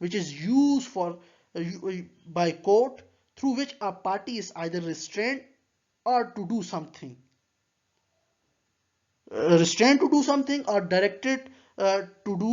which is used for by court through which a party is either restrained or to do something, restrained to do something or directed to do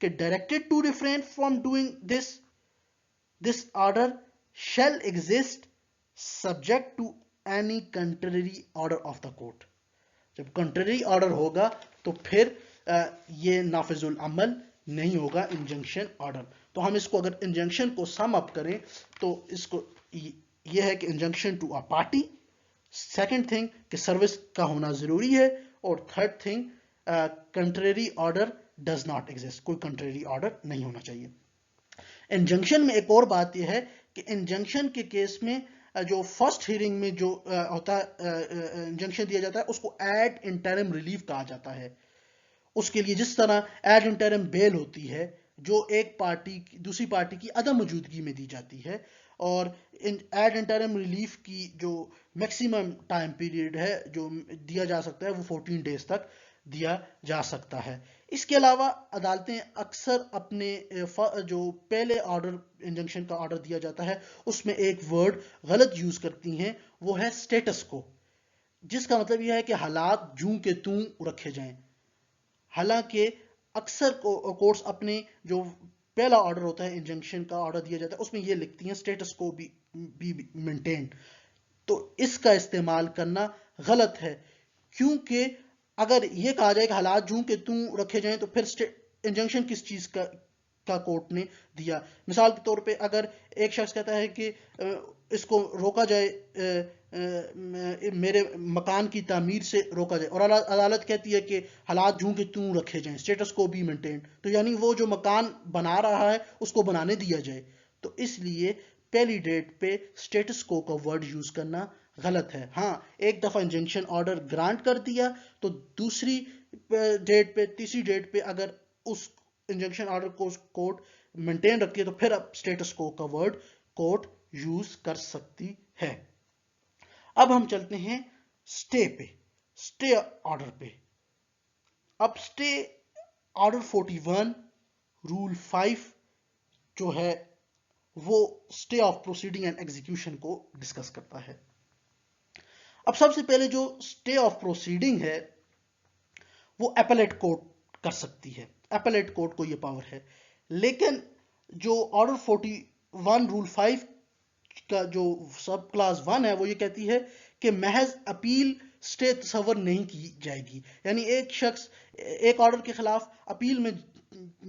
کہ directed to refrain from doing this order shall exist subject to any contrary order of the court. جب contrary order ہوگا تو پھر یہ نافذ العمل نہیں ہوگا انجنکشن آرڈر. تو ہم اس کو اگر انجنکشن کو سم اپ کریں تو اس کو یہ ہے کہ injunction to a party, second thing کہ سروس کا ہونا ضروری ہے، اور third thing contrary order does not exist, کوئی کنٹریری آرڈر نہیں ہونا چاہیے. انجنکشن میں ایک اور بات یہ ہے کہ انجنکشن کے کیس میں جو فرسٹ ہیئرنگ میں جو ہوتا ہے انجنکشن دیا جاتا ہے اس کو ایڈ انٹرم ریلیف کہا جاتا ہے. اس کے لیے جس طرح ایڈ انٹرم بیل ہوتی ہے جو ایک پارٹی دوسری پارٹی کی عدم موجودگی میں دی جاتی ہے، اور ایڈ انٹرم ریلیف کی جو میکسیمم ٹائم پیریڈ ہے جو دیا جا سکتا ہے وہ 14 ڈیز تک دیا جا سکتا ہے. اس کے علاوہ عدالتیں اکثر اپنے جو پہلے آرڈر انجنکشن کا آرڈر دیا جاتا ہے اس میں ایک ورڈ غلط یوز کرتی ہیں، وہ ہے سٹیٹس کو، جس کا مطلب یہ ہے کہ حالات جوں کے توں رکھے جائیں. حالانکہ اکثر کورٹس اپنے جو پہلا آرڈر ہوتا ہے انجنکشن کا آرڈر دیا جاتا ہے اس میں یہ لکھتی ہیں سٹیٹس کو بھی مینٹین. تو اس کا استعمال کرنا غلط ہے، کیونکہ اگر یہ کہا جائے کہ حالات جوں کہ توں رکھے جائیں تو پھر انجنکشن کس چیز کا کورٹ نے دیا. مثال کے طور پہ اگر ایک شخص کہتا ہے کہ اس کو روکا جائے، میرے مکان کی تعمیر سے روکا جائے، اور عدالت کہتی ہے کہ حالات جوں کہ توں رکھے جائیں، سٹیٹس کو بھی مینٹین، تو یعنی وہ جو مکان بنا رہا ہے اس کو بنانے دیا جائے. تو اس لیے پہلی ڈیٹ پہ سٹیٹس کو کا ورڈ یوز کرنا غلط ہے. ہاں ایک دفعہ انجنکشن آرڈر گرانٹ کر دیا تو دوسری ڈیٹ پہ تیسری ڈیٹ پہ اگر اس انجنکشن آرڈر کو کورٹ مینٹین رکھتی ہے تو پھر اب سٹیٹس کو کا ورڈ کورٹ یوز کر سکتی ہے. اب ہم چلتے ہیں سٹے پہ، سٹے آرڈر پہ. اب سٹے آرڈر 41 رول 5 جو ہے وہ سٹے آف پروسیڈنگ اینڈ ایگزیکیوشن کو ڈسکس کرتا ہے. اب سب سے پہلے جو سٹے آف پروسیڈنگ ہے وہ اپیلیٹ کورٹ کر سکتی ہے، اپیلیٹ کورٹ کو یہ پاور ہے. لیکن جو آرڈر 41 رول 5 کا جو سب کلاس 1 ہے وہ یہ کہتی ہے کہ محض اپیل سٹے تصور نہیں کی جائے گی. یعنی ایک شخص ایک آرڈر کے خلاف اپیل میں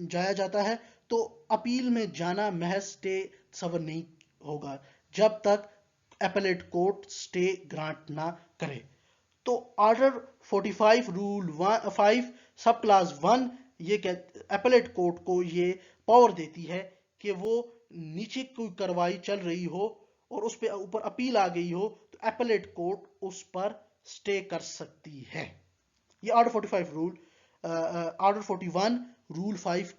جایا جاتا ہے تو اپیل میں جانا محض سٹے تصور نہیں ہوگا جب تک اپیلیٹ کورٹ سٹے گرانٹ نہ کرے. تو آرڈر 45 رول 5 سب کلاس 1 یہ اپیلیٹ کورٹ کو یہ پاور دیتی ہے کہ وہ نیچے کوئی کارروائی چل رہی ہو اور اس پہ اوپر اپیل آ گئی ہو تو اپیلیٹ کورٹ اس پر سٹے کر سکتی ہے. یہ آرڈر 45 رول آرڈر 41 رول 5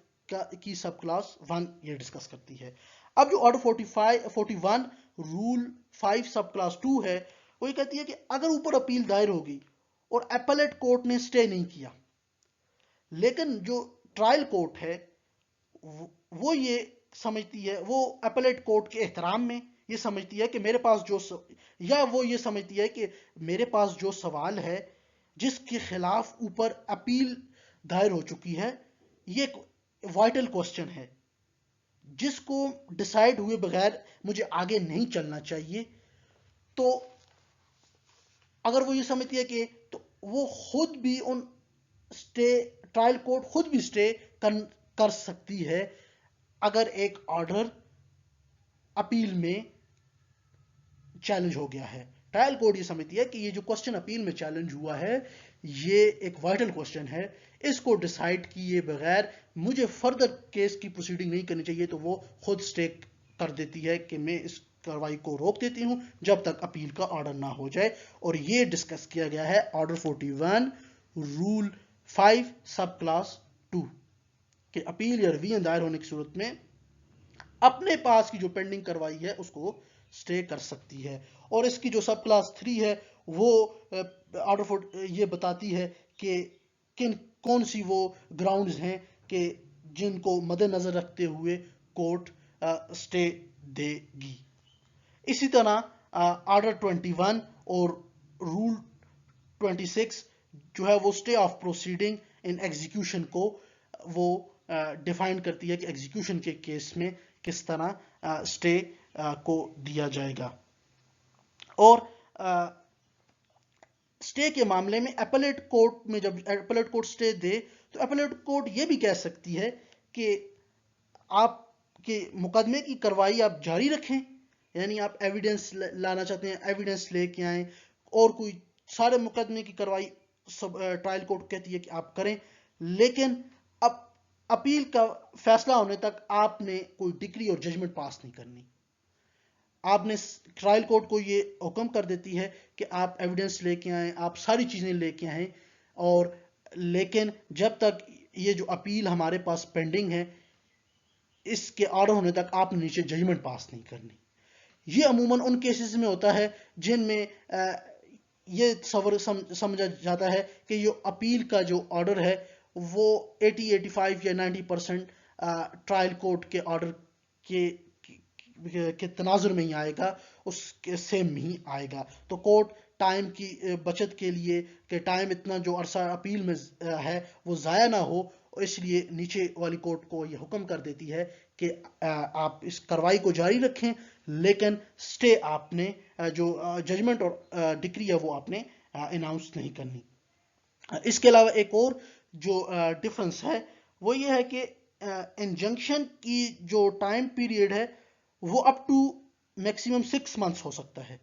کی سب کلاس 1 یہ ڈسکس کرتی ہے. اب جو آرڈر 41 رول 5 سب کلاس 2 ہے وہ یہ کہتی ہے کہ اگر اوپر اپیل دائر ہوگی اور اپیلیٹ کورٹ نے سٹے نہیں کیا، لیکن جو ٹرائل کورٹ ہے وہ یہ سمجھتی ہے، وہ اپیلیٹ کورٹ کے احترام میں یہ سمجھتی ہے کہ میرے پاس یا وہ یہ سمجھتی ہے کہ میرے پاس جو سوال ہے جس کے خلاف اوپر اپیل دائر ہو چکی ہے یہ ایک وائٹل کوسچن ہے جس کو ڈیسائیڈ ہوئے بغیر مجھے آگے نہیں چلنا چاہیے. تو اگر وہ یہ سمجھتی ہے کہ تو وہ خود بھی ان ٹرائل کورٹ خود بھی سٹے کر سکتی ہے اگر ایک آرڈر اپیل میں چیلنج ہو گیا ہے. ٹرائل کورٹ یہ سمجھتی ہے کہ یہ جو کوسچن اپیل میں چیلنج ہوا ہے یہ ایک وائٹل کوسچن ہے، اس کو ڈیسائیڈ کیے بغیر مجھے فردر کیس کی پروسیڈنگ نہیں کرنی چاہیے. تو وہ خود سٹے کر دیتی ہے کہ میں اس کارروائی کو روک دیتی ہوں جب تک اپیل کا آرڈر نہ ہو جائے. اور یہ ڈسکس کیا گیا ہے آرڈر 41 رول 5 سب کلاس 2 کہ اپیل یا ریویژن دائر ہونے کی صورت میں اپنے پاس کی جو پینڈنگ کارروائی ہے اس کو سٹے کر سکتی ہے. اور اس کی جو سب کلاس 3 ہے وہ آرڈر یہ بتاتی ہے کہ کون سی وہ گراؤنڈز ہیں کہ جن کو مد نظر رکھتے ہوئے کورٹ سٹے دے گی. اسی طرح آرڈر 21 اور رول 26 جو ہے وہ سٹے آف پروسیڈنگ ان ایگزیکیوشن کو وہ ڈیفائن کرتی ہے کہ ایگزیکیوشن کے کیس میں کس طرح اسٹے کو دیا جائے گا. اور اسٹے کے معاملے میں اپیلیٹ کورٹ میں جب اپیلیٹ کورٹ اسٹے دے تو اپیلیٹ کورٹ یہ بھی کہہ سکتی ہے کہ آپ کے مقدمے کی کارروائی آپ جاری رکھیں، یعنی آپ ایویڈنس لانا چاہتے ہیں ایویڈنس لے کے آئیں، اور کوئی سارے مقدمے کی کارروائی ٹرائل کورٹ کہتی ہے کہ آپ کریں، لیکن اب اپیل کا فیصلہ ہونے تک آپ نے کوئی ڈگری اور ججمنٹ پاس نہیں کرنی. آپ نے ٹرائل کورٹ کو یہ حکم کر دیتی ہے کہ آپ ایویڈنس لے کے آئیں، آپ ساری چیزیں لے کے آئیں، اور لیکن جب تک یہ جو اپیل ہمارے پاس پینڈنگ ہے اس کے آرڈر ہونے تک آپ نے نیچے ججمنٹ پاس نہیں کرنی. یہ عموماً ان کیسز میں ہوتا ہے جن میں یہ سمجھا جاتا ہے کہ یہ اپیل کا جو آرڈر ہے وہ 85 یا 90% ٹرائل کورٹ کے آرڈر کے تناظر میں ہی آئے گا، اس کے سیم میں ہی آئے گا. تو کورٹ ٹائم کی بچت کے لیے کہ ٹائم اتنا جو عرصہ اپیل میں ہے وہ ضائع نہ ہو، اس لیے نیچے والی کورٹ کو یہ حکم کر دیتی ہے کہ آپ اس کارروائی کو جاری رکھیں، لیکن سٹے آپ نے جو ججمنٹ اور ڈکری ہے وہ آپ نے اناؤنس نہیں کرنی. اس کے علاوہ ایک اور جو ڈفرنس ہے وہ یہ ہے کہ انجنکشن کی جو ٹائم پیریڈ ہے وہ اپ ٹو میکسیمم 6 منتھس ہو سکتا ہے.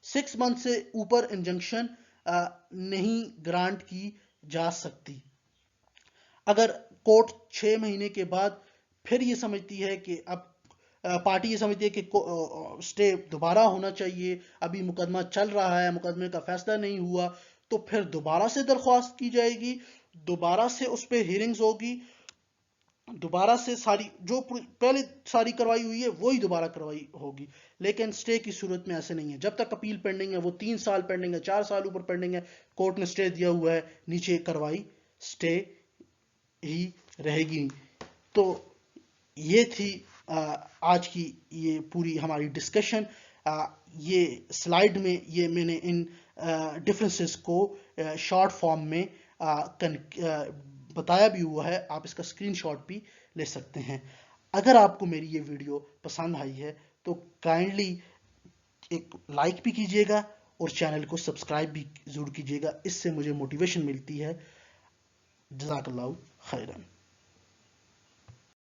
6 منتھ سے اوپر انجنکشن نہیں گرانٹ کی جا سکتی. اگر کورٹ 6 مہینے کے بعد پھر یہ سمجھتی ہے کہ اب پارٹی یہ سمجھتی ہے کہ سٹے دوبارہ ہونا چاہیے، ابھی مقدمہ چل رہا ہے، مقدمے کا فیصلہ نہیں ہوا، تو پھر دوبارہ سے درخواست کی جائے گی، دوبارہ سے اس پہ ہیرنگز ہوگی، دوبارہ سے ساری جو پہلے ساری کروائی ہوئی ہے وہی دوبارہ کروائی ہوگی. لیکن سٹے کی صورت میں ایسے نہیں ہے. جب تک اپیل پینڈنگ ہے وہ 3 سال پینڈنگ ہے، 4 سال اوپر پینڈنگ ہے، کورٹ نے سٹے دیا ہوا ہے، نیچے کروائی سٹے ہی رہے گی. تو یہ تھی آج کی یہ پوری ہماری ڈسکشن. یہ سلائیڈ میں یہ میں نے ان ڈفرنسز کو شارٹ فارم میں بتایا بھی ہوا ہے، آپ اس کا اسکرین شاٹ بھی لے سکتے ہیں. اگر آپ کو میری یہ ویڈیو پسند آئی ہے تو کائنڈلی ایک لائک بھی کیجیے گا اور چینل کو سبسکرائب بھی ضرور کیجیے گا، اس سے مجھے موٹیویشن ملتی ہے. جزاک اللہ خیرن.